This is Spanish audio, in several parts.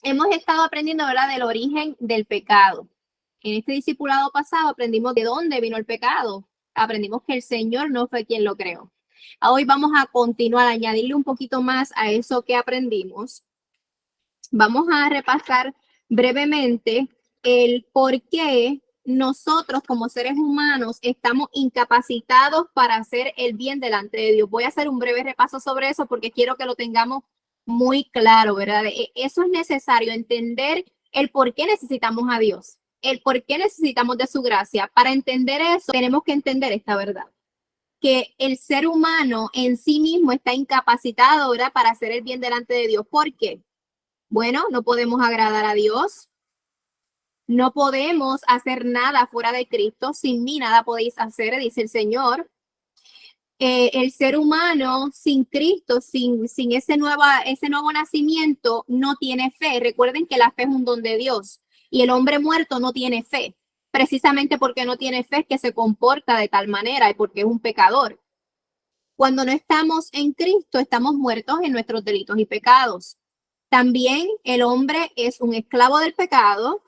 hemos estado aprendiendo, ¿verdad?, del origen del pecado. En este discipulado pasado aprendimos de dónde vino el pecado. Aprendimos que el Señor no fue quien lo creó. Hoy vamos a continuar, a añadirle un poquito más a eso que aprendimos. Vamos a repasar brevemente el por qué nosotros como seres humanos estamos incapacitados para hacer el bien delante de Dios. Voy a hacer un breve repaso sobre eso porque quiero que lo tengamos muy claro, ¿verdad? Eso es necesario, entender el por qué necesitamos a Dios, el por qué necesitamos de su gracia. Para entender eso, tenemos que entender esta verdad, que el ser humano en sí mismo está incapacitado, ¿verdad?, para hacer el bien delante de Dios. ¿Por qué? Bueno, no podemos agradar a Dios, no podemos hacer nada fuera de Cristo, sin mí nada podéis hacer, dice el Señor. El ser humano sin Cristo, sin ese nuevo nacimiento, no tiene fe. Recuerden que la fe es un don de Dios y el hombre muerto no tiene fe. Precisamente porque no tiene fe es que se comporta de tal manera y porque es un pecador. Cuando no estamos en Cristo, estamos muertos en nuestros delitos y pecados. También el hombre es un esclavo del pecado,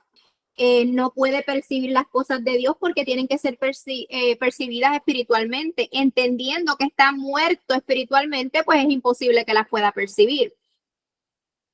no puede percibir las cosas de Dios porque tienen que ser percibidas espiritualmente. Entendiendo que está muerto espiritualmente, pues es imposible que las pueda percibir.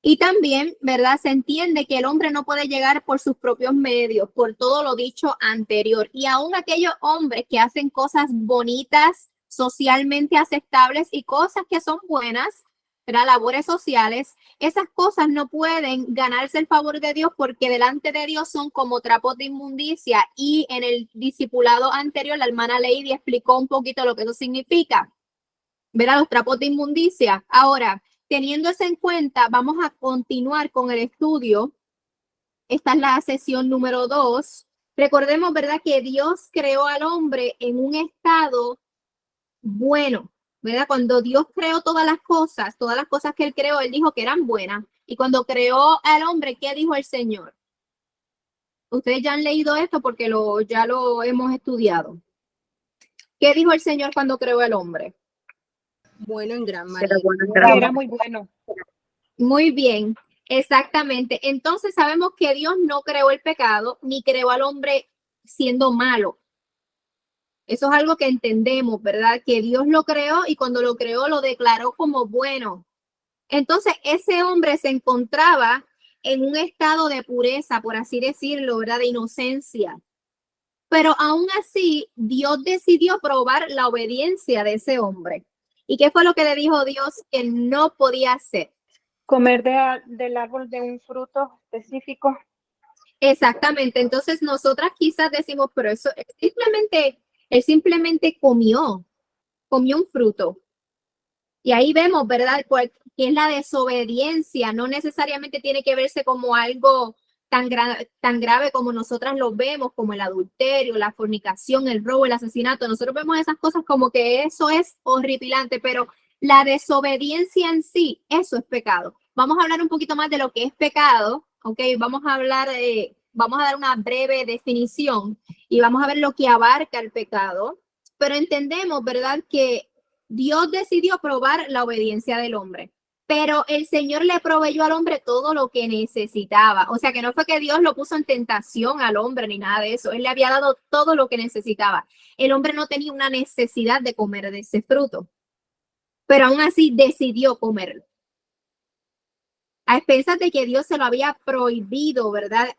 Y también, ¿verdad? Se entiende que el hombre no puede llegar por sus propios medios, por todo lo dicho anterior. Y aún aquellos hombres que hacen cosas bonitas, socialmente aceptables y cosas que son buenas, ¿verdad?, labores sociales, esas cosas no pueden ganarse el favor de Dios porque delante de Dios son como trapos de inmundicia. Y en el discipulado anterior, la hermana Lady explicó un poquito lo que eso significa, ¿verdad? Los trapos de inmundicia. Ahora, teniendo eso en cuenta, vamos a continuar con el estudio. Esta es la sesión número 2. Recordemos, ¿verdad?, que Dios creó al hombre en un estado bueno, ¿verdad? Cuando Dios creó todas las cosas que Él creó, Él dijo que eran buenas. Y cuando creó al hombre, ¿qué dijo el Señor? Ustedes ya han leído esto porque ya lo hemos estudiado. ¿Qué dijo el Señor cuando creó al hombre? Bueno en gran manera. Era muy bueno. Muy bien, exactamente. Entonces sabemos que Dios no creó el pecado ni creó al hombre siendo malo. Eso es algo que entendemos, ¿verdad? Que Dios lo creó y cuando lo creó lo declaró como bueno. Entonces ese hombre se encontraba en un estado de pureza, por así decirlo, ¿verdad?, de inocencia. Pero aún así, Dios decidió probar la obediencia de ese hombre. ¿Y qué fue lo que le dijo Dios que no podía hacer? Comer del árbol de un fruto específico. Exactamente. Entonces nosotras quizás decimos, pero eso él simplemente comió un fruto. Y ahí vemos, ¿verdad?, que es la desobediencia. No necesariamente tiene que verse como algo tan grave como nosotras lo vemos, como el adulterio, la fornicación, el robo, el asesinato. Nosotros vemos esas cosas como que eso es horripilante, pero la desobediencia en sí, eso es pecado. Vamos a hablar un poquito más de lo que es pecado, ¿ok? Vamos a dar una breve definición y vamos a ver lo que abarca el pecado. Pero entendemos, ¿verdad?, que Dios decidió probar la obediencia del hombre, pero el Señor le proveyó al hombre todo lo que necesitaba. O sea, que no fue que Dios lo puso en tentación al hombre ni nada de eso. Él le había dado todo lo que necesitaba. El hombre no tenía una necesidad de comer de ese fruto, pero aún así decidió comerlo. A expensas de que Dios se lo había prohibido, ¿verdad?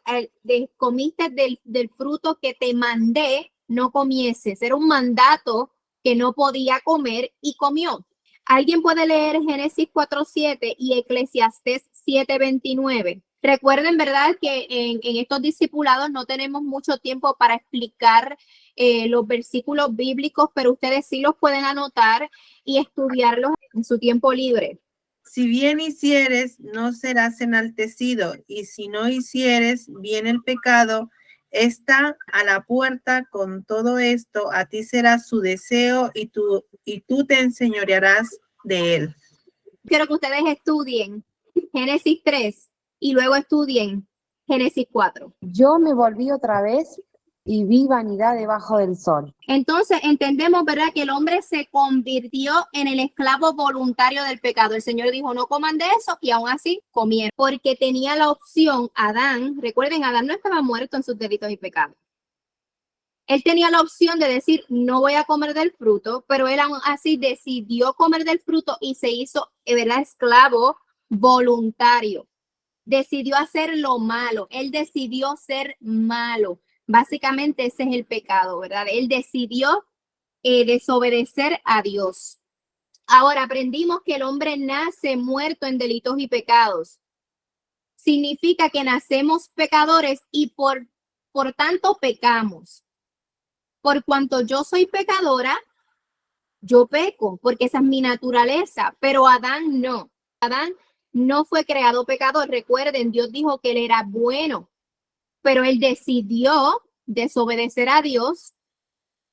Comiste del fruto que te mandé, no comieses. Era un mandato que no podía comer y comió. ¿Alguien puede leer Génesis 4:7 y Eclesiastés 7:29? Recuerden, ¿verdad?, que en estos discipulados no tenemos mucho tiempo para explicar los versículos bíblicos, pero ustedes sí los pueden anotar y estudiarlos en su tiempo libre. Si bien hicieres, no serás enaltecido, y si no hicieres, viene el pecado, está a la puerta. Con todo esto, a ti será su deseo, y tú te enseñorearás de él. Quiero que ustedes estudien Génesis 3 y luego estudien Génesis 4. Yo me volví otra vez y vi vanidad debajo del sol. Entonces entendemos, ¿verdad?, que el hombre se convirtió en el esclavo voluntario del pecado. El Señor dijo, no coman de eso, y aún así comieron, porque tenía la opción. Adán, recuerden, Adán no estaba muerto en sus delitos y pecados. Él tenía la opción de decir, no voy a comer del fruto, pero él aún así decidió comer del fruto y se hizo, ¿verdad?, esclavo voluntario. Decidió hacer lo malo. Él decidió ser malo. Básicamente ese es el pecado, ¿verdad? Él decidió desobedecer a Dios. Ahora aprendimos que el hombre nace muerto en delitos y pecados. Significa que nacemos pecadores y por tanto pecamos. Por cuanto yo soy pecadora, yo peco, porque esa es mi naturaleza, pero Adán no. Adán no fue creado pecador. Recuerden, Dios dijo que él era bueno, pero él decidió desobedecer a Dios.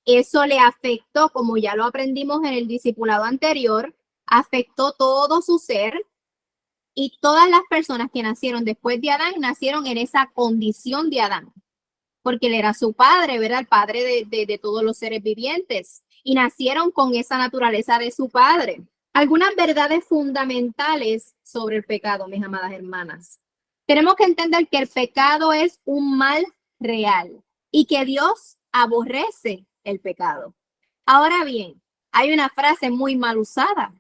Eso le afectó, como ya lo aprendimos en el discipulado anterior, afectó todo su ser, y todas las personas que nacieron después de Adán nacieron en esa condición de Adán, porque él era su padre, ¿verdad? El padre de todos los seres vivientes, y nacieron con esa naturaleza de su padre. Algunas verdades fundamentales sobre el pecado, mis amadas hermanas. Tenemos que entender que el pecado es un mal real y que Dios aborrece el pecado. Ahora bien, hay una frase muy mal usada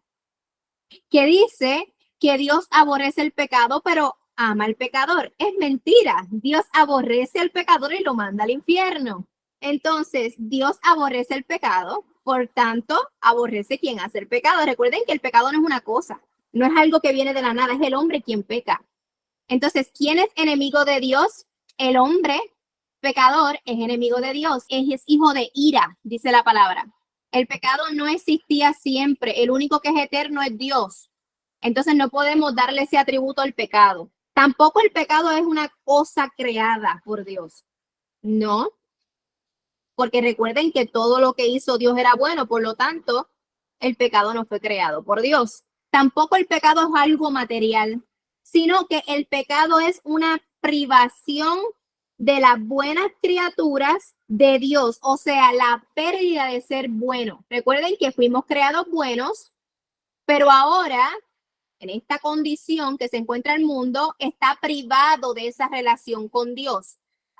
que dice que Dios aborrece el pecado, pero ama al pecador. Es mentira. Dios aborrece al pecador y lo manda al infierno. Entonces, Dios aborrece el pecado, por tanto, aborrece quien hace el pecado. Recuerden que el pecado no es una cosa, no es algo que viene de la nada, es el hombre quien peca. Entonces, ¿quién es enemigo de Dios? El hombre pecador es enemigo de Dios, es hijo de ira, dice la palabra. El pecado no existía siempre, el único que es eterno es Dios. Entonces no podemos darle ese atributo al pecado. Tampoco el pecado es una cosa creada por Dios. No, porque recuerden que todo lo que hizo Dios era bueno, por lo tanto, el pecado no fue creado por Dios. Tampoco el pecado es algo material, sino que el pecado es una privación de las buenas criaturas de Dios, o sea, la pérdida de ser bueno. Recuerden que fuimos creados buenos, pero ahora, en esta condición que se encuentra el mundo, está privado de esa relación con Dios.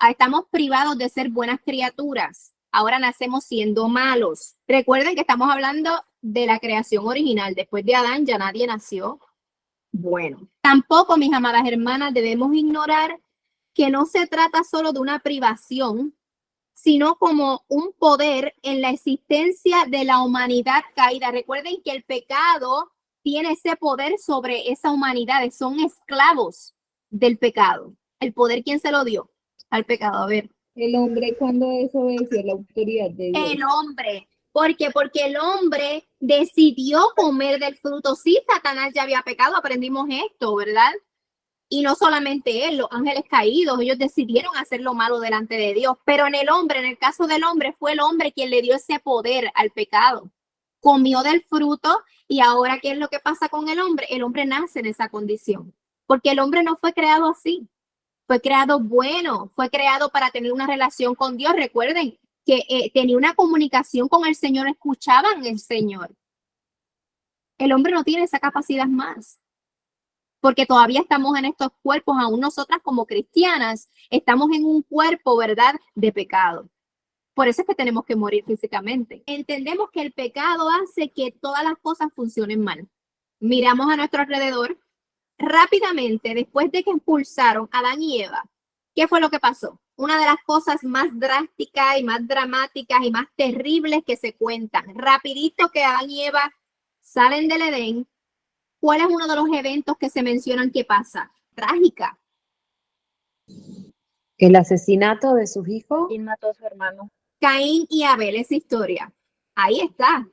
Estamos privados de ser buenas criaturas. Ahora nacemos siendo malos. Recuerden que estamos hablando de la creación original. Después de Adán ya nadie nació bueno. Tampoco, mis amadas hermanas, debemos ignorar que no se trata solo de una privación, sino como un poder en la existencia de la humanidad caída. Recuerden que el pecado tiene ese poder sobre esa humanidad, son esclavos del pecado. El poder, ¿quién se lo dio? Al pecado. A ver. El hombre cuando desobedeció la autoridad de Dios. El hombre. ¿Por qué? Porque el hombre decidió comer del fruto. Sí, Satanás ya había pecado, aprendimos esto, ¿verdad? Y no solamente él, los ángeles caídos, ellos decidieron hacer lo malo delante de Dios. Pero en el hombre, en el caso del hombre, fue el hombre quien le dio ese poder al pecado. Comió del fruto, y ahora, ¿qué es lo que pasa con el hombre? El hombre nace en esa condición, porque el hombre no fue creado así. Fue creado bueno, fue creado para tener una relación con Dios. Recuerden que tenía una comunicación con el Señor, escuchaban el Señor. El hombre no tiene esa capacidad más, porque todavía estamos en estos cuerpos, aún nosotras como cristianas, estamos en un cuerpo, ¿verdad?, de pecado. Por eso es que tenemos que morir físicamente. Entendemos que el pecado hace que todas las cosas funcionen mal. Miramos a nuestro alrededor. Rápidamente, después de que expulsaron a Adán y Eva, ¿qué fue lo que pasó? Una de las cosas más drásticas y más dramáticas y más terribles que se cuentan. Rapidito que Adán y Eva salen del Edén. ¿Cuál es uno de los eventos que se mencionan que pasa? Trágica. El asesinato de sus hijos. ¿Quién mató a su hermano? Caín y Abel, esa historia. Ahí está.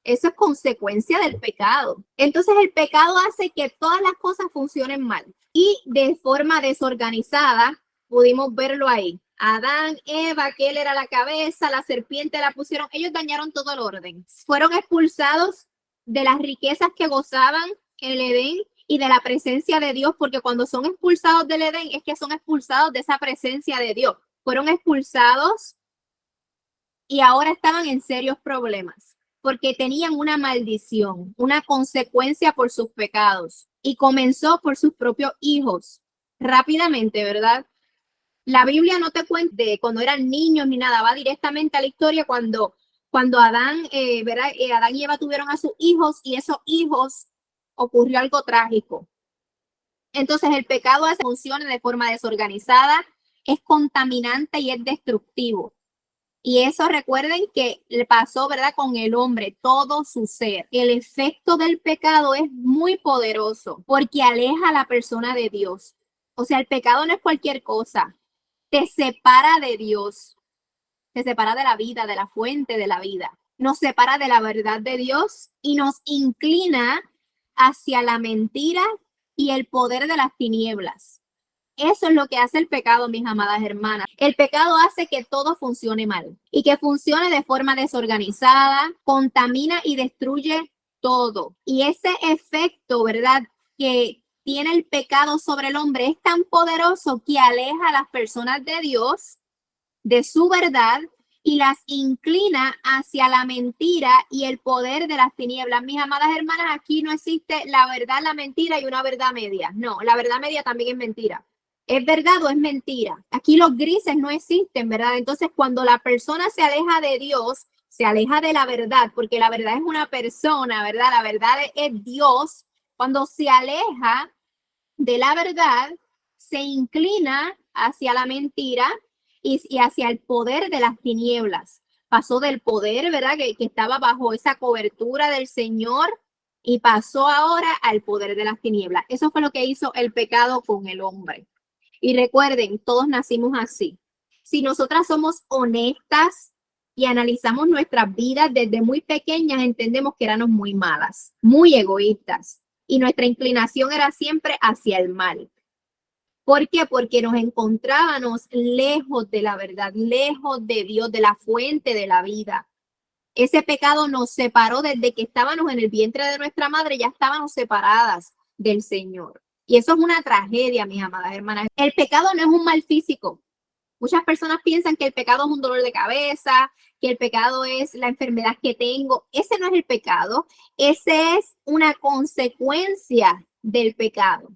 Eso es consecuencia del pecado. Entonces el pecado hace que todas las cosas funcionen mal. Y de forma desorganizada, pudimos verlo ahí. Adán, Eva, que él era la cabeza, la serpiente la pusieron. Ellos dañaron todo el orden. Fueron expulsados de las riquezas que gozaban en el Edén y de la presencia de Dios, porque cuando son expulsados del Edén es que son expulsados de esa presencia de Dios. fueron expulsados y ahora estaban en serios problemas porque tenían una maldición, una consecuencia por sus pecados y comenzó por sus propios hijos. Rápidamente, ¿verdad? La Biblia no te cuenta de cuando eran niños ni nada, va directamente a la historia cuando Adán, ¿verdad? Adán y Eva tuvieron a sus hijos y esos hijos ocurrió algo trágico. Entonces el pecado hace funciones de forma desorganizada, es contaminante y es destructivo. Y eso recuerden que le pasó, ¿verdad? Con el hombre, todo su ser. El efecto del pecado es muy poderoso porque aleja a la persona de Dios. O sea, el pecado no es cualquier cosa. Te separa de Dios. Te separa de la vida, de la fuente de la vida. Nos separa de la verdad de Dios y nos inclina hacia la mentira y el poder de las tinieblas. Eso es lo que hace el pecado, mis amadas hermanas. El pecado hace que todo funcione mal y que funcione de forma desorganizada, contamina y destruye todo. Y ese efecto, ¿verdad?, que tiene el pecado sobre el hombre es tan poderoso que aleja a las personas de Dios, de su verdad, y las inclina hacia la mentira y el poder de las tinieblas. Mis amadas hermanas, aquí no existe la verdad, la mentira y una verdad media. No, la verdad media también es mentira. ¿Es verdad o es mentira? Aquí los grises no existen, ¿verdad? Entonces, cuando la persona se aleja de Dios, se aleja de la verdad, porque la verdad es una persona, ¿verdad? La verdad es Dios. Cuando se aleja de la verdad, se inclina hacia la mentira y hacia el poder de las tinieblas. Pasó del poder, ¿verdad? Que estaba bajo esa cobertura del Señor y pasó ahora al poder de las tinieblas. Eso fue lo que hizo el pecado con el hombre. Y recuerden, todos nacimos así. Si nosotras somos honestas y analizamos nuestras vidas desde muy pequeñas, entendemos que éramos muy malas, muy egoístas. Y nuestra inclinación era siempre hacia el mal. ¿Por qué? Porque nos encontrábamos lejos de la verdad, lejos de Dios, de la fuente de la vida. Ese pecado nos separó desde que estábamos en el vientre de nuestra madre, ya estábamos separadas del Señor. Y eso es una tragedia, mis amadas hermanas. El pecado no es un mal físico. Muchas personas piensan que el pecado es un dolor de cabeza, que el pecado es la enfermedad que tengo. Ese no es el pecado. Ese es una consecuencia del pecado.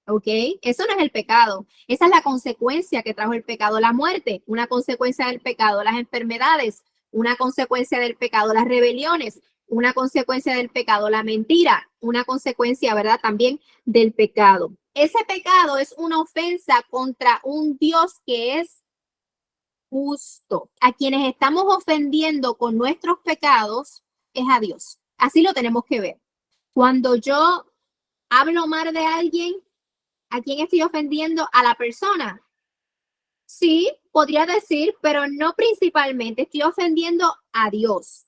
¿Ok? Eso no es el pecado. Esa es la consecuencia que trajo el pecado. La muerte, una consecuencia del pecado. Las enfermedades, una consecuencia del pecado. Las rebeliones, una consecuencia del pecado. La mentira, una consecuencia, ¿verdad?, también del pecado. Ese pecado es una ofensa contra un Dios que es justo. A quienes estamos ofendiendo con nuestros pecados es a Dios. Así lo tenemos que ver. Cuando yo hablo mal de alguien, ¿a quién estoy ofendiendo? A la persona. Sí, podría decir, pero no principalmente. Estoy ofendiendo a Dios.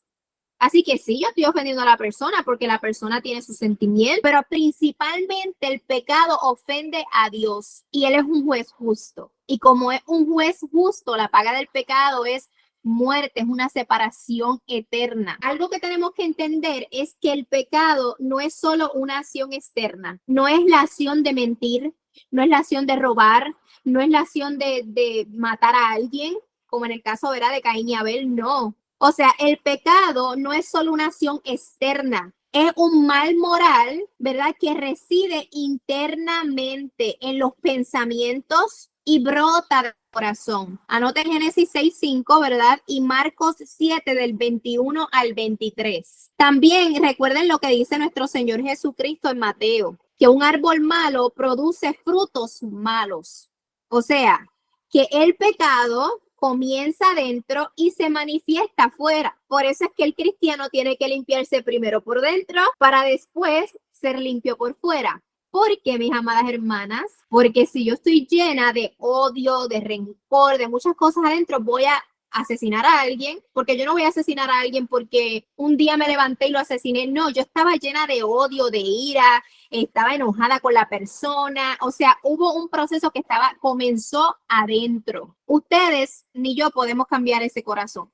Así que sí, yo estoy ofendiendo a la persona porque la persona tiene sus sentimientos, pero principalmente el pecado ofende a Dios y Él es un juez justo. Y como es un juez justo, la paga del pecado es muerte, es una separación eterna. Algo que tenemos que entender es que el pecado no es solo una acción externa, no es la acción de mentir, no es la acción de robar, no es la acción de matar a alguien, como en el caso, ¿verdad?, de Caín y Abel, no. O sea, el pecado no es solo una acción externa, es un mal moral, ¿verdad?, que reside internamente en los pensamientos y brota del corazón. Anoten Génesis 6:5, ¿verdad? Y Marcos 7 del 21 al 23. También recuerden lo que dice nuestro Señor Jesucristo en Mateo, que un árbol malo produce frutos malos. O sea, que el pecado comienza adentro y se manifiesta afuera. Por eso es que el cristiano tiene que limpiarse primero por dentro para después ser limpio por fuera. ¿Por qué, mis amadas hermanas? Porque si yo estoy llena de odio, de rencor, de muchas cosas adentro, voy a asesinar a alguien, porque yo no voy a asesinar a alguien porque un día me levanté y lo asesiné. No, yo estaba llena de odio, de ira, estaba enojada con la persona. O sea, hubo un proceso que comenzó adentro. Ustedes ni yo podemos cambiar ese corazón.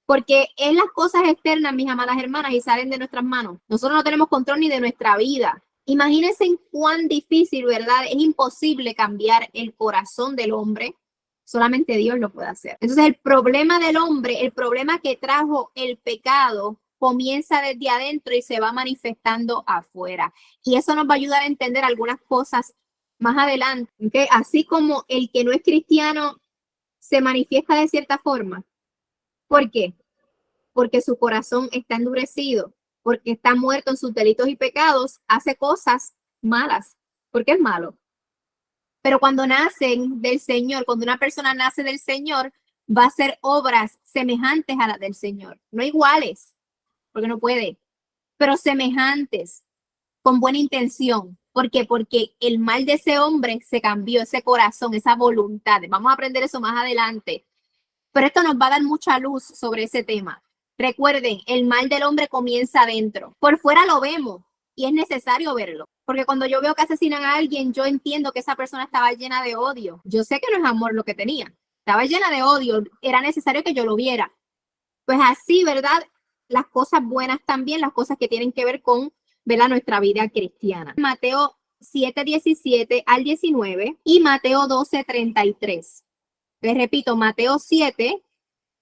Porque es las cosas externas, mis amadas hermanas, y salen de nuestras manos. Nosotros no tenemos control ni de nuestra vida. Imagínense en cuán difícil, ¿verdad? Es imposible cambiar el corazón del hombre. Solamente Dios lo puede hacer. Entonces, el problema del hombre, el problema que trajo el pecado, comienza desde adentro y se va manifestando afuera. Y eso nos va a ayudar a entender algunas cosas más adelante. ¿Okay? Así como el que no es cristiano se manifiesta de cierta forma. ¿Por qué? Porque su corazón está endurecido, porque está muerto en sus delitos y pecados, hace cosas malas, porque es malo. Pero cuando nacen del Señor, cuando una persona nace del Señor, va a hacer obras semejantes a las del Señor. No iguales, porque no puede, pero semejantes, con buena intención. ¿Por qué? Porque el mal de ese hombre se cambió, ese corazón, esa voluntad. Vamos a aprender eso más adelante. Pero esto nos va a dar mucha luz sobre ese tema. Recuerden, el mal del hombre comienza adentro. Por fuera lo vemos y es necesario verlo. Porque cuando yo veo que asesinan a alguien, yo entiendo que esa persona estaba llena de odio. Yo sé que no es amor lo que tenía. Estaba llena de odio. Era necesario que yo lo viera. Pues así, ¿verdad? Las cosas buenas también, las cosas que tienen que ver con, ¿verdad?, nuestra vida cristiana. Mateo 7:17 al 19 y Mateo 12:33. Les repito, Mateo 7,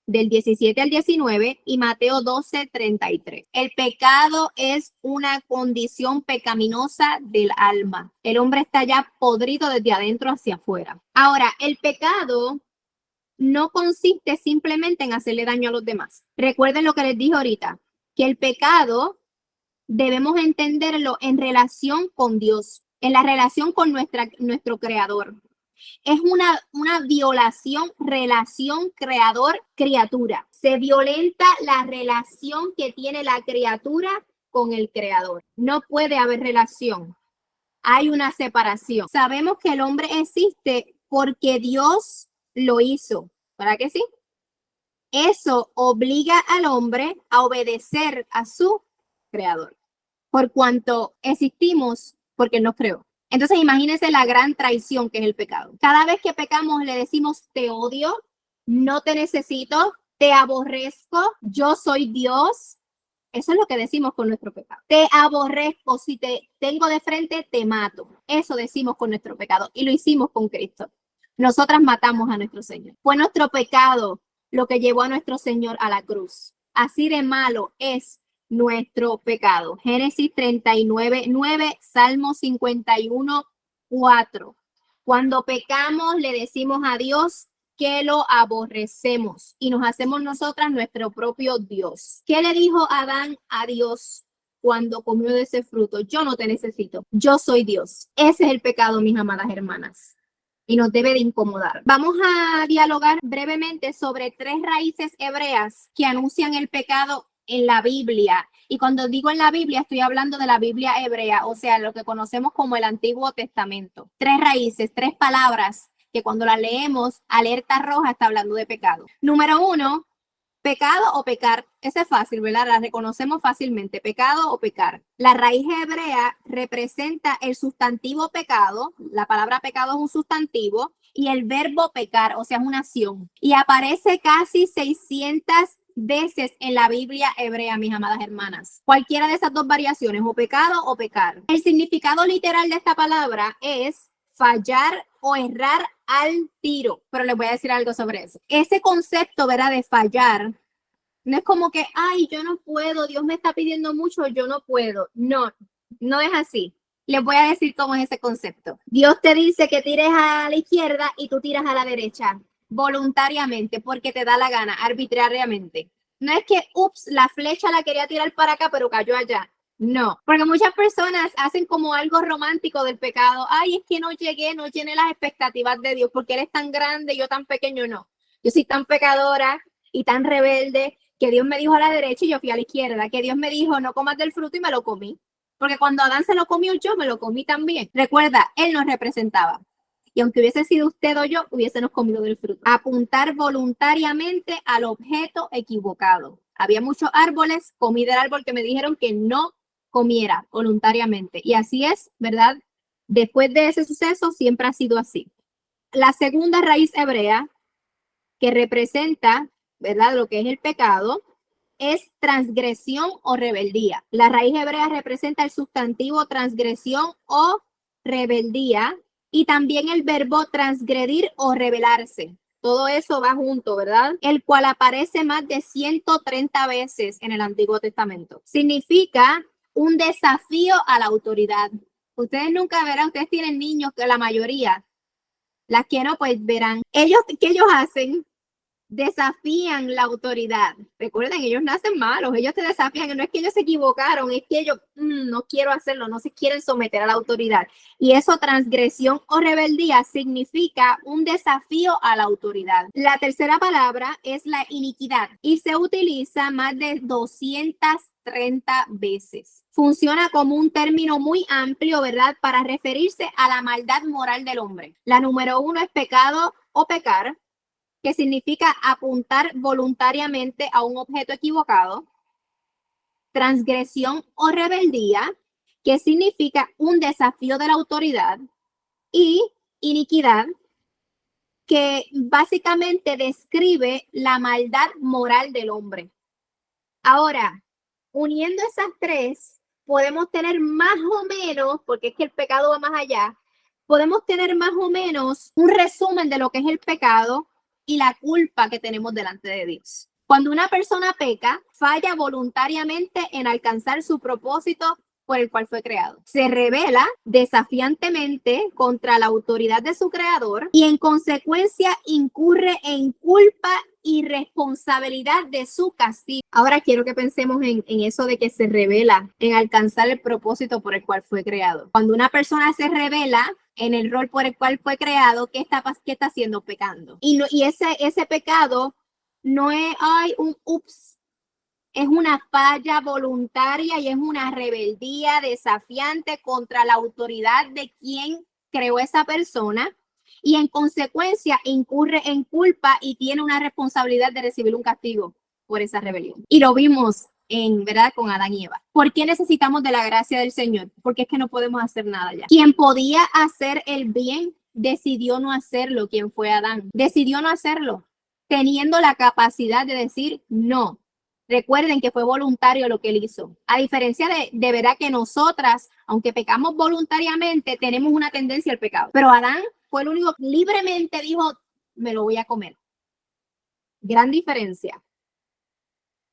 del 17 al 19 y Mateo 12:33. El pecado es una condición pecaminosa del alma. El hombre está ya podrido desde adentro hacia afuera. Ahora, el pecado no consiste simplemente en hacerle daño a los demás. Recuerden lo que les dije ahorita, que el pecado debemos entenderlo en relación con Dios, en la relación con nuestro Creador. Es una violación, relación creador-criatura. Se violenta la relación que tiene la criatura con el Creador. No puede haber relación. Hay una separación. Sabemos que el hombre existe porque Dios lo hizo. ¿Verdad que sí? Eso obliga al hombre a obedecer a su Creador. Por cuanto existimos, porque Él nos creó. Entonces, imagínense la gran traición que es el pecado. Cada vez que pecamos, le decimos, te odio, no te necesito, te aborrezco, yo soy Dios. Eso es lo que decimos con nuestro pecado. Te aborrezco, si te tengo de frente, te mato. Eso decimos con nuestro pecado y lo hicimos con Cristo. Nosotras matamos a nuestro Señor. Fue nuestro pecado lo que llevó a nuestro Señor a la cruz. Así de malo es nuestro pecado. Génesis 39:9, Salmo 51:4. Cuando pecamos, le decimos a Dios que lo aborrecemos y nos hacemos nosotras nuestro propio Dios. ¿Qué le dijo Adán a Dios cuando comió de ese fruto? Yo no te necesito, yo soy Dios. Ese es el pecado, mis amadas hermanas, y nos debe de incomodar. Vamos a dialogar brevemente sobre 3 raíces hebreas que anuncian el pecado en la Biblia. Y cuando digo en la Biblia, estoy hablando de la Biblia hebrea, o sea, lo que conocemos como el Antiguo Testamento. 3 raíces, 3 palabras que cuando las leemos, alerta roja está hablando de pecado. Número 1, pecado o pecar. Ese es fácil, ¿verdad? La reconocemos fácilmente, pecado o pecar. La raíz hebrea representa el sustantivo pecado. La palabra pecado es un sustantivo y el verbo pecar, o sea, es una acción. Y aparece casi 600 veces en la Biblia hebrea, mis amadas hermanas. Cualquiera de esas 2 variaciones, o pecado o pecar. El significado literal de esta palabra es fallar o errar al tiro, pero les voy a decir algo sobre eso. Ese concepto, ¿verdad?, de fallar, no es como que, ay, yo no puedo, Dios me está pidiendo mucho, yo no puedo. No, no es así. Les voy a decir cómo es ese concepto. Dios te dice que tires a la izquierda y tú tiras a la derecha, voluntariamente, porque te da la gana, arbitrariamente. No es que, ups, la flecha la quería tirar para acá, pero cayó allá. No, porque muchas personas hacen como algo romántico del pecado. Ay, es que no llegué, no llené las expectativas de Dios porque Él es tan grande y yo tan pequeño. No, yo soy tan pecadora y tan rebelde que Dios me dijo a la derecha y yo fui a la izquierda. Que Dios me dijo, no comas del fruto y me lo comí. Porque cuando Adán se lo comió, yo me lo comí también. Recuerda, Él nos representaba. Y aunque hubiese sido usted o yo, hubiésemos comido del fruto. Apuntar voluntariamente al objeto equivocado. Había muchos árboles, comí del árbol que me dijeron que no comiera voluntariamente. Y así es, ¿verdad? Después de ese suceso siempre ha sido así. La segunda raíz hebrea que representa, ¿verdad?, lo que es el pecado, es transgresión o rebeldía. La raíz hebrea representa el sustantivo transgresión o rebeldía y también el verbo transgredir o rebelarse. Todo eso va junto, ¿verdad? El cual aparece más de 130 veces en el Antiguo Testamento. Significa un desafío a la autoridad. Ustedes nunca verán, ustedes tienen niños, que la mayoría, las que no, pues verán. Ellos, ¿qué ellos hacen? Desafían la autoridad. Recuerden, ellos nacen malos, ellos te desafían, no es que ellos se equivocaron, es que ellos no quiero hacerlo, no se quieren someter a la autoridad. Y eso, transgresión o rebeldía, significa un desafío a la autoridad. La tercera palabra es la iniquidad y se utiliza más de 230 veces. Funciona como un término muy amplio, ¿verdad? Para referirse a la maldad moral del hombre. La número 1 es pecado o pecar, que significa apuntar voluntariamente a un objeto equivocado. Transgresión o rebeldía, que significa un desafío de la autoridad. Y iniquidad, que básicamente describe la maldad moral del hombre. Ahora, uniendo esas tres, podemos tener más o menos, porque es que el pecado va más allá, podemos tener más o menos un resumen de lo que es el pecado y la culpa que tenemos delante de Dios. Cuando una persona peca, falla voluntariamente en alcanzar su propósito por el cual fue creado. Se rebela desafiantemente contra la autoridad de su creador y en consecuencia incurre en culpa y responsabilidad de su castigo. Ahora quiero que pensemos en eso de que se rebela en alcanzar el propósito por el cual fue creado. Cuando una persona se rebela en el rol por el cual fue creado, ¿qué está haciendo? Pecando. Y ese pecado no es un ups, es una falla voluntaria y es una rebeldía desafiante contra la autoridad de quien creó esa persona y en consecuencia incurre en culpa y tiene una responsabilidad de recibir un castigo por esa rebelión. Y lo vimos ¿verdad? Con Adán y Eva. ¿Por qué necesitamos de la gracia del Señor? Porque es que no podemos hacer nada ya. Quien podía hacer el bien decidió no hacerlo. ¿Quién fue Adán? Decidió no hacerlo, teniendo la capacidad de decir no. Recuerden que fue voluntario lo que él hizo. A diferencia de verdad que nosotras, aunque pecamos voluntariamente, tenemos una tendencia al pecado. Pero Adán fue el único que libremente dijo, me lo voy a comer. Gran diferencia.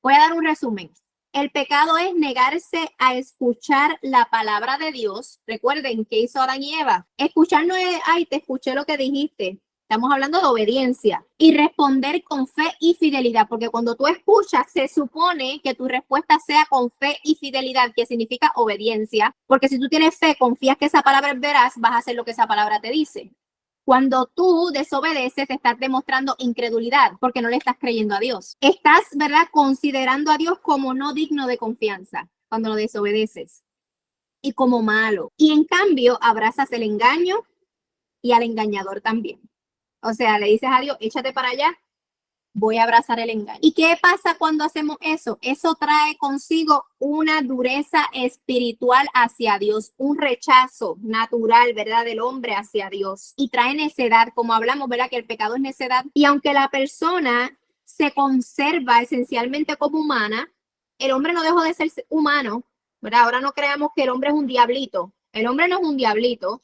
Voy a dar un resumen. El pecado es negarse a escuchar la palabra de Dios. Recuerden que hizo Adán y Eva. Escuchar no es, ay, te escuché lo que dijiste. Estamos hablando de obediencia y responder con fe y fidelidad, porque cuando tú escuchas, se supone que tu respuesta sea con fe y fidelidad, que significa obediencia, porque si tú tienes fe, confías que esa palabra es veraz, vas a hacer lo que esa palabra te dice. Cuando tú desobedeces, estás demostrando incredulidad porque no le estás creyendo a Dios. Estás, ¿verdad?, considerando a Dios como no digno de confianza cuando lo desobedeces y como malo. Y en cambio, abrazas el engaño y al engañador también. O sea, le dices a Dios, échate para allá, voy a abrazar el engaño. ¿Y qué pasa cuando hacemos eso? Eso trae consigo una dureza espiritual hacia Dios, un rechazo natural, ¿verdad?, del hombre hacia Dios. Y trae necedad, como hablamos, ¿verdad?, que el pecado es necedad. Y aunque la persona se conserva esencialmente como humana, el hombre no dejó de ser humano, ¿verdad? Ahora no creamos que el hombre es un diablito. El hombre no es un diablito,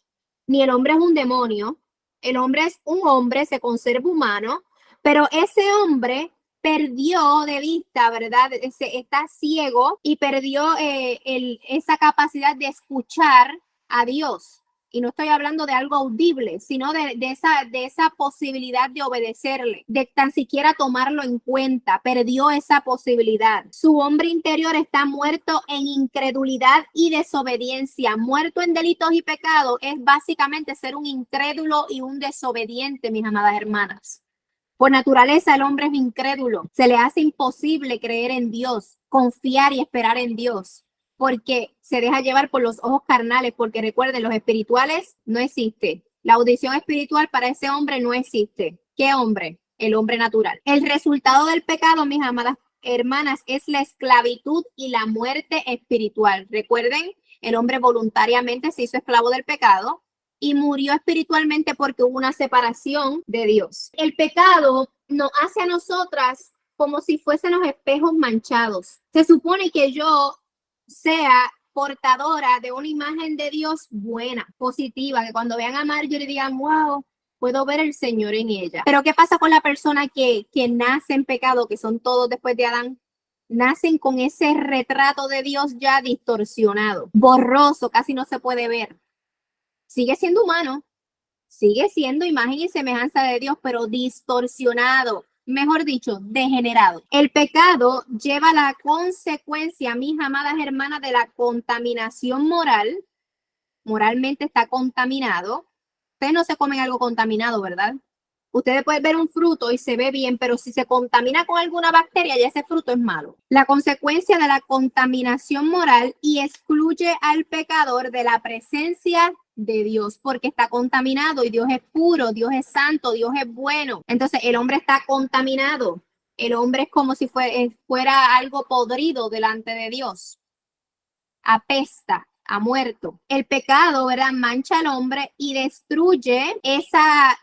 ni el hombre es un demonio. El hombre es un hombre, se conserva humano, pero ese hombre perdió de vista, ¿verdad? Está ciego y perdió esa capacidad de escuchar a Dios. Y no estoy hablando de algo audible, sino de esa posibilidad de obedecerle, de tan siquiera tomarlo en cuenta. Perdió esa posibilidad. Su hombre interior está muerto en incredulidad y desobediencia. Muerto en delitos y pecados es básicamente ser un incrédulo y un desobediente, mis amadas hermanas. Por naturaleza, el hombre es incrédulo. Se le hace imposible creer en Dios, confiar y esperar en Dios, porque se deja llevar por los ojos carnales, porque recuerden, los espirituales no existe. La audición espiritual para ese hombre no existe. ¿Qué hombre? El hombre natural. El resultado del pecado, mis amadas hermanas, es la esclavitud y la muerte espiritual. Recuerden, el hombre voluntariamente se hizo esclavo del pecado y murió espiritualmente porque hubo una separación de Dios. El pecado nos hace a nosotras como si fuesen los espejos manchados. Se supone que yo sea portadora de una imagen de Dios buena, positiva, que cuando vean a Marjorie digan, wow, puedo ver el Señor en ella. Pero ¿qué pasa con la persona que nace en pecado, que son todos después de Adán? Nacen con ese retrato de Dios ya distorsionado, borroso, casi no se puede ver. Sigue siendo humano, sigue siendo imagen y semejanza de Dios, pero distorsionado, mejor dicho, degenerado. El pecado lleva la consecuencia, mis amadas hermanas, de la contaminación moral. Moralmente está contaminado. Ustedes no se comen algo contaminado, ¿verdad? Ustedes pueden ver un fruto y se ve bien, pero si se contamina con alguna bacteria, ya ese fruto es malo. La consecuencia de la contaminación moral y excluye al pecador de la presencia de Dios, porque está contaminado y Dios es puro, Dios es santo, Dios es bueno. Entonces el hombre está contaminado. El hombre es como si fuera algo podrido delante de Dios. Apesta, ha muerto. El pecado, ¿verdad? Mancha al hombre y destruye esa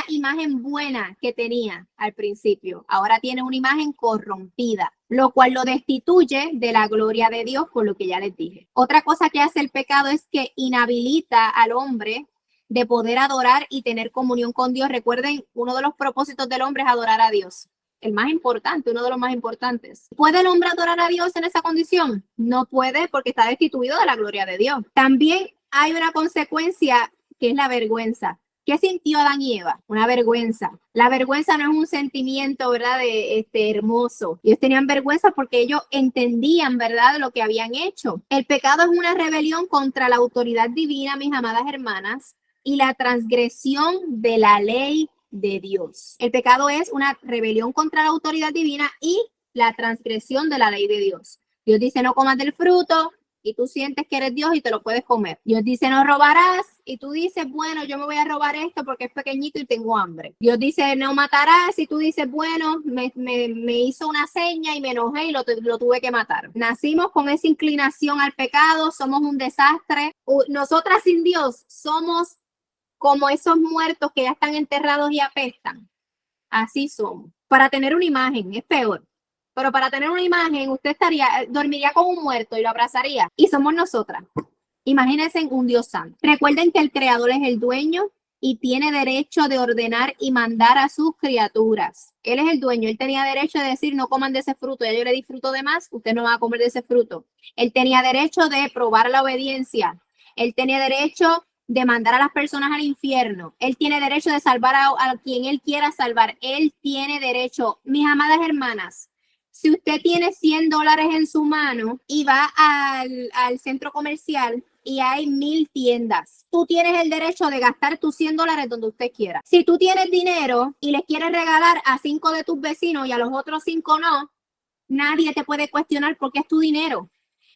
imagen buena que tenía al principio. Ahora tiene una imagen corrompida, lo cual lo destituye de la gloria de Dios, por lo que ya les dije. Otra cosa que hace el pecado es que inhabilita al hombre de poder adorar y tener comunión con Dios. Recuerden, uno de los propósitos del hombre es adorar a Dios. El más importante, uno de los más importantes. ¿Puede el hombre adorar a Dios en esa condición? No puede, porque está destituido de la gloria de Dios. También hay una consecuencia que es la vergüenza. ¿Qué sintió Adán y Eva? Una vergüenza. La vergüenza no es un sentimiento, ¿verdad? Hermoso. Ellos tenían vergüenza porque ellos entendían, ¿verdad?, lo que habían hecho. El pecado es una rebelión contra la autoridad divina, mis amadas hermanas, y la transgresión de la ley de Dios. El pecado es una rebelión contra la autoridad divina y la transgresión de la ley de Dios. Dios dice no comas del fruto y tú sientes que eres Dios y te lo puedes comer. Dios dice no robarás y tú dices, bueno, yo me voy a robar esto porque es pequeñito y tengo hambre. Dios dice no matarás y tú dices, bueno, me hizo una seña y me enojé y lo tuve que matar. Nacimos con esa inclinación al pecado, somos un desastre. Nosotras sin Dios somos como esos muertos que ya están enterrados y apestan. Así somos. Para tener una imagen es peor. Pero para tener una imagen, usted dormiría con un muerto y lo abrazaría. Y somos nosotras. Imagínense en un Dios santo. Recuerden que el Creador es el dueño y tiene derecho de ordenar y mandar a sus criaturas. Él es el dueño. Él tenía derecho de decir, no coman de ese fruto. Ya yo le disfruto de más, usted no va a comer de ese fruto. Él tenía derecho de probar la obediencia. Él tenía derecho de mandar a las personas al infierno. Él tiene derecho de salvar a quien él quiera salvar. Él tiene derecho. Mis amadas hermanas, si usted tiene $100 en su mano y va al centro comercial y hay 1000 tiendas, tú tienes el derecho de gastar tus $100 donde usted quiera. Si tú tienes dinero y les quieres regalar a 5 de tus vecinos y a los otros 5 no, nadie te puede cuestionar porque es tu dinero.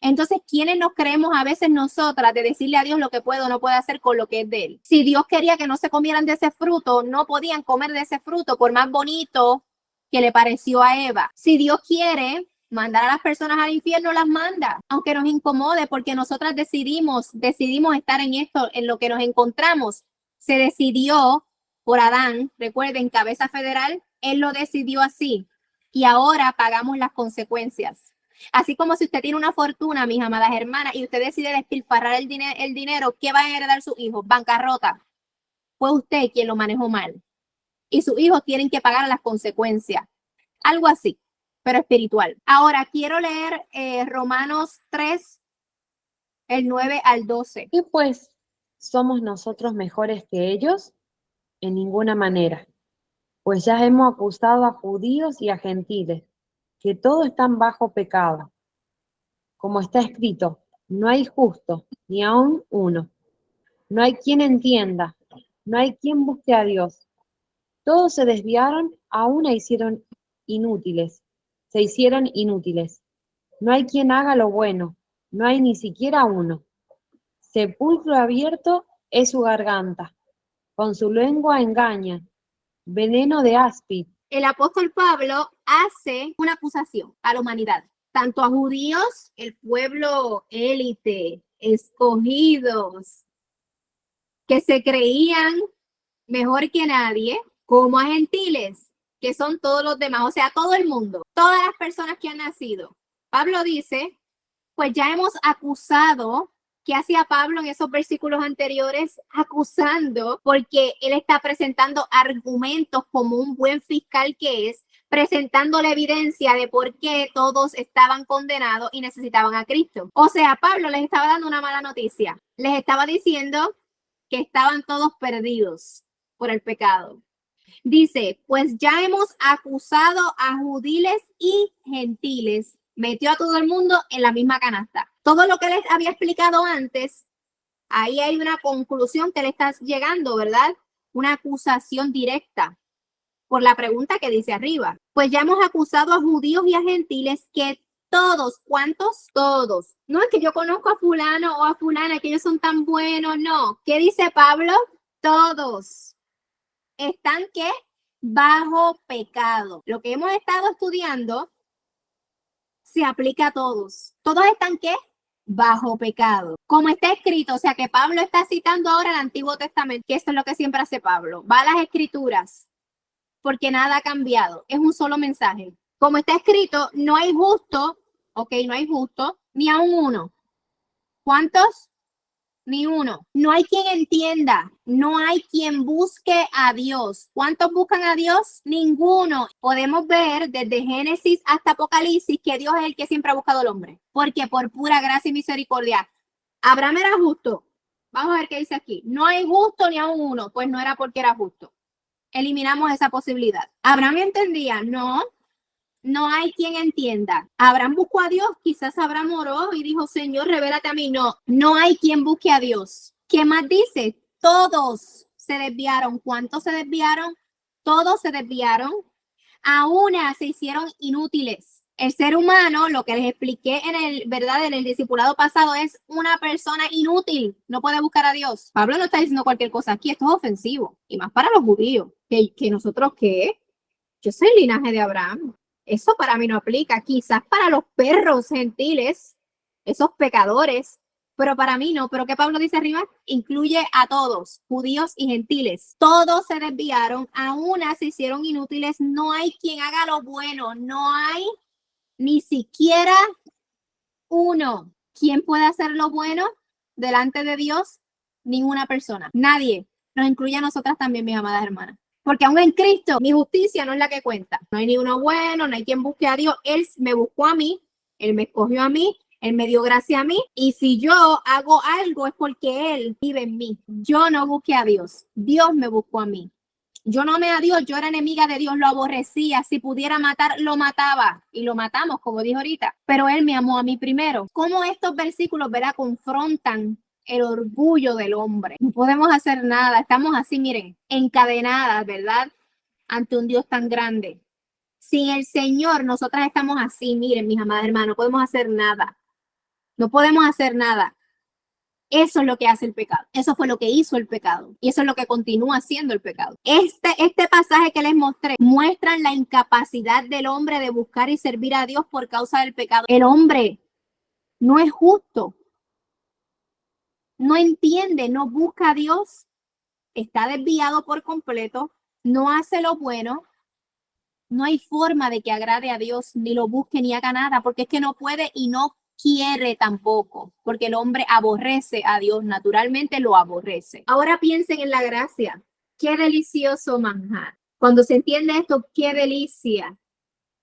Entonces, ¿quiénes nos creemos a veces nosotras de decirle a Dios lo que puede o no puede hacer con lo que es de Él? Si Dios quería que no se comieran de ese fruto, no podían comer de ese fruto, por más bonito que le pareció a Eva. Si Dios quiere mandar a las personas al infierno, las manda, aunque nos incomode, porque nosotras decidimos estar en esto, en lo que nos encontramos. Se decidió por Adán, recuerden, cabeza federal, él lo decidió así y ahora pagamos las consecuencias. Así como si usted tiene una fortuna, mis amadas hermanas, y usted decide despilfarrar el dinero, ¿qué va a heredar sus hijos? Bancarrota. Fue usted quien lo manejó mal. Y sus hijos tienen que pagar las consecuencias. Algo así, pero espiritual. Ahora, quiero leer Romanos 3, el 9 al 12. ¿Y pues somos nosotros mejores que ellos? En ninguna manera. Pues ya hemos acusado a judíos y a gentiles, que todos están bajo pecado. Como está escrito, no hay justo, ni aun uno. No hay quien entienda, no hay quien busque a Dios. Todos se desviaron, a una se hicieron inútiles. No hay quien haga lo bueno, no hay ni siquiera uno. Sepulcro abierto es su garganta, con su lengua engaña, veneno de áspid. El apóstol Pablo hace una acusación a la humanidad, tanto a judíos, el pueblo élite, escogidos, que se creían mejor que nadie, como a gentiles, que son todos los demás, o sea, todo el mundo, todas las personas que han nacido. Pablo dice, pues ya hemos acusado. ¿Qué hacía Pablo en esos versículos anteriores? Acusando, porque él está presentando argumentos como un buen fiscal que es, presentando la evidencia de por qué todos estaban condenados y necesitaban a Cristo. O sea, Pablo les estaba dando una mala noticia. Les estaba diciendo que estaban todos perdidos por el pecado. Dice, pues ya hemos acusado a judíos y gentiles. Metió a todo el mundo en la misma canasta. Todo lo que les había explicado antes, ahí hay una conclusión que le está llegando, ¿verdad? Una acusación directa por la pregunta que dice arriba. Pues ya hemos acusado a judíos y a gentiles que todos, ¿cuántos? Todos. No es que yo conozco a fulano o a fulana, que ellos son tan buenos, no. ¿Qué dice Pablo? Todos están, ¿qué? Bajo pecado. Lo que hemos estado estudiando se aplica a todos. ¿Todos están qué? Bajo pecado. Como está escrito, o sea que Pablo está citando ahora el Antiguo Testamento, que esto es lo que siempre hace Pablo. Va a las Escrituras, porque nada ha cambiado. Es un solo mensaje. Como está escrito, no hay justo, ok, no hay justo, ni aun uno. ¿Cuántos? Ni uno. No hay quien entienda, no hay quien busque a Dios. ¿Cuántos buscan a Dios? Ninguno. Podemos ver desde Génesis hasta Apocalipsis que Dios es el que siempre ha buscado al hombre, porque por pura gracia y misericordia. Abraham era justo. Vamos a ver qué dice aquí. No hay justo ni aun uno, pues no era porque era justo. Eliminamos esa posibilidad. Abraham entendía, no hay quien entienda. Abraham buscó a Dios, quizás Abraham oró y dijo, Señor, revélate a mí. No hay quien busque a Dios. ¿Qué más dice? Todos se desviaron. ¿Cuántos se desviaron? Todos se desviaron. A una se hicieron inútiles. El ser humano, lo que les expliqué en el discipulado pasado, es una persona inútil. No puede buscar a Dios. Pablo no está diciendo cualquier cosa aquí. Esto es ofensivo. Y más para los judíos. ¿Que nosotros qué? Yo soy el linaje de Abraham. Eso para mí no aplica, quizás para los perros gentiles, esos pecadores, pero para mí no. Pero ¿qué Pablo dice arriba? Incluye a todos, judíos y gentiles. Todos se desviaron, a una se hicieron inútiles. No hay quien haga lo bueno, no hay ni siquiera uno. ¿Quién puede hacer lo bueno delante de Dios? Ninguna persona, nadie. Nos incluye a nosotras también, mis amadas hermanas. Porque aún en Cristo, mi justicia no es la que cuenta. No hay ni uno bueno, no hay quien busque a Dios. Él me buscó a mí, Él me escogió a mí, Él me dio gracia a mí. Y si yo hago algo es porque Él vive en mí. Yo no busqué a Dios, Dios me buscó a mí. Yo no amé a Dios, yo era enemiga de Dios, lo aborrecía. Si pudiera matar, lo mataba. Y lo matamos, como dijo ahorita. Pero Él me amó a mí primero. ¿Cómo estos versículos, verdad, confrontan el orgullo del hombre? No podemos hacer nada, estamos así, miren, encadenadas, ¿verdad? Ante un Dios tan grande. Sin el Señor, nosotras estamos así, miren, mis amadas hermanas, no podemos hacer nada. No podemos hacer nada. Eso es lo que hace el pecado. Eso fue lo que hizo el pecado. Y eso es lo que continúa haciendo el pecado. Este pasaje que les mostré muestra la incapacidad del hombre de buscar y servir a Dios por causa del pecado. El hombre no es justo. No entiende, no busca a Dios, está desviado por completo, no hace lo bueno, no hay forma de que agrade a Dios, ni lo busque ni haga nada, porque es que no puede y no quiere tampoco, porque el hombre aborrece a Dios, naturalmente lo aborrece. Ahora piensen en la gracia, qué delicioso manjar. Cuando se entiende esto, qué delicia.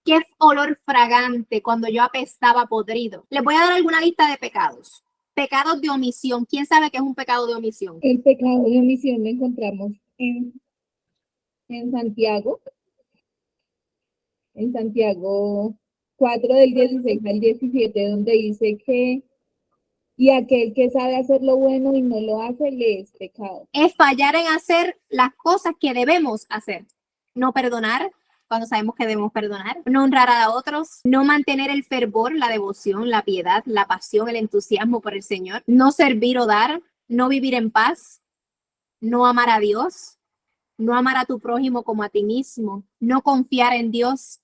Qué olor fragante cuando yo apestaba podrido. Les voy a dar alguna lista de pecados. Pecados de omisión. ¿Quién sabe qué es un pecado de omisión? El pecado de omisión lo encontramos en Santiago. En Santiago 4 del 16 al 17, donde dice que y aquel que sabe hacer lo bueno y no lo hace, le es pecado. Es fallar en hacer las cosas que debemos hacer. No perdonar cuando sabemos que debemos perdonar. No honrar a otros. No mantener el fervor, la devoción, la piedad, la pasión, el entusiasmo por el Señor. No servir o dar. No vivir en paz. No amar a Dios. No amar a tu prójimo como a ti mismo. No confiar en Dios.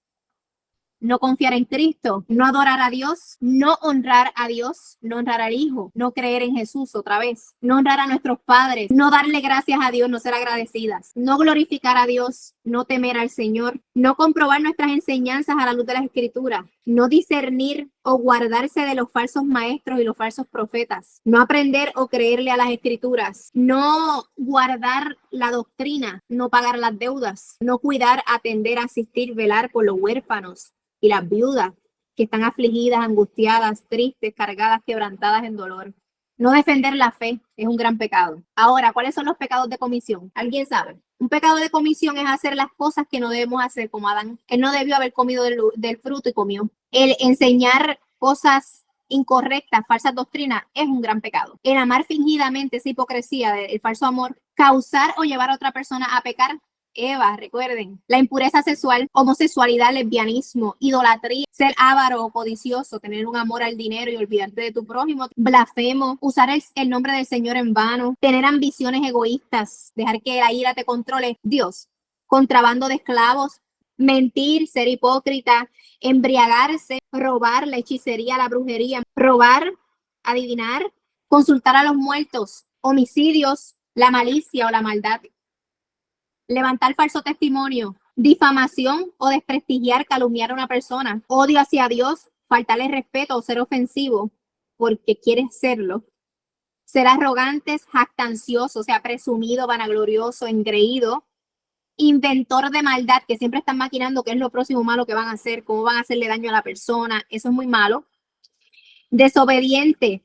no confiar en Cristo, no adorar a Dios, no honrar a Dios, no honrar al Hijo, no creer en Jesús otra vez, no honrar a nuestros padres, no darle gracias a Dios, no ser agradecidas, no glorificar a Dios, no temer al Señor, no comprobar nuestras enseñanzas a la luz de las Escrituras, no discernir o guardarse de los falsos maestros y los falsos profetas, no aprender o creerle a las Escrituras, no guardar la doctrina, no pagar las deudas, no cuidar, atender, asistir, velar por los huérfanos y las viudas que están afligidas, angustiadas, tristes, cargadas, quebrantadas en dolor. No defender la fe es un gran pecado. Ahora, ¿cuáles son los pecados de comisión? ¿Alguien sabe? Un pecado de comisión es hacer las cosas que no debemos hacer, como Adán. Él no debió haber comido del fruto y comió. El enseñar cosas incorrectas, falsas doctrinas, es un gran pecado. El amar fingidamente, esa hipocresía, el falso amor, causar o llevar a otra persona a pecar. Eva, recuerden, la impureza sexual, homosexualidad, lesbianismo, idolatría, ser avaro o codicioso, tener un amor al dinero y olvidarte de tu prójimo, blasfemo, usar el nombre del Señor en vano, tener ambiciones egoístas, dejar que la ira te controle. Dios, contrabando de esclavos, mentir, ser hipócrita, embriagarse, robar, la hechicería, la brujería, robar, adivinar, consultar a los muertos, homicidios, la malicia o la maldad. Levantar falso testimonio, difamación o desprestigiar, calumniar a una persona, odio hacia Dios, faltarle respeto o ser ofensivo porque quieres serlo, ser arrogantes, jactancioso, o sea, presumido, vanaglorioso, engreído, inventor de maldad, que siempre están maquinando qué es lo próximo malo que van a hacer, cómo van a hacerle daño a la persona, eso es muy malo. Desobediente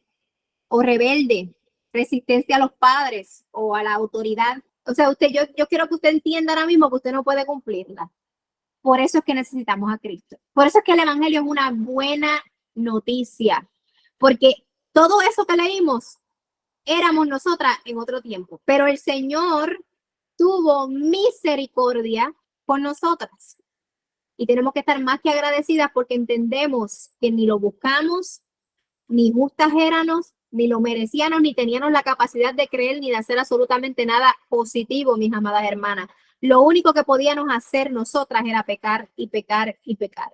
o rebelde, resistencia a los padres o a la autoridad. O sea, yo quiero que usted entienda ahora mismo que usted no puede cumplirla. Por eso es que necesitamos a Cristo. Por eso es que el Evangelio es una buena noticia. Porque todo eso que leímos éramos nosotras en otro tiempo. Pero el Señor tuvo misericordia por nosotras. Y tenemos que estar más que agradecidas porque entendemos que ni lo buscamos, ni justas éramos, ni lo merecíamos, ni teníamos la capacidad de creer, ni de hacer absolutamente nada positivo, mis amadas hermanas. Lo único que podíamos hacer nosotras era pecar y pecar y pecar.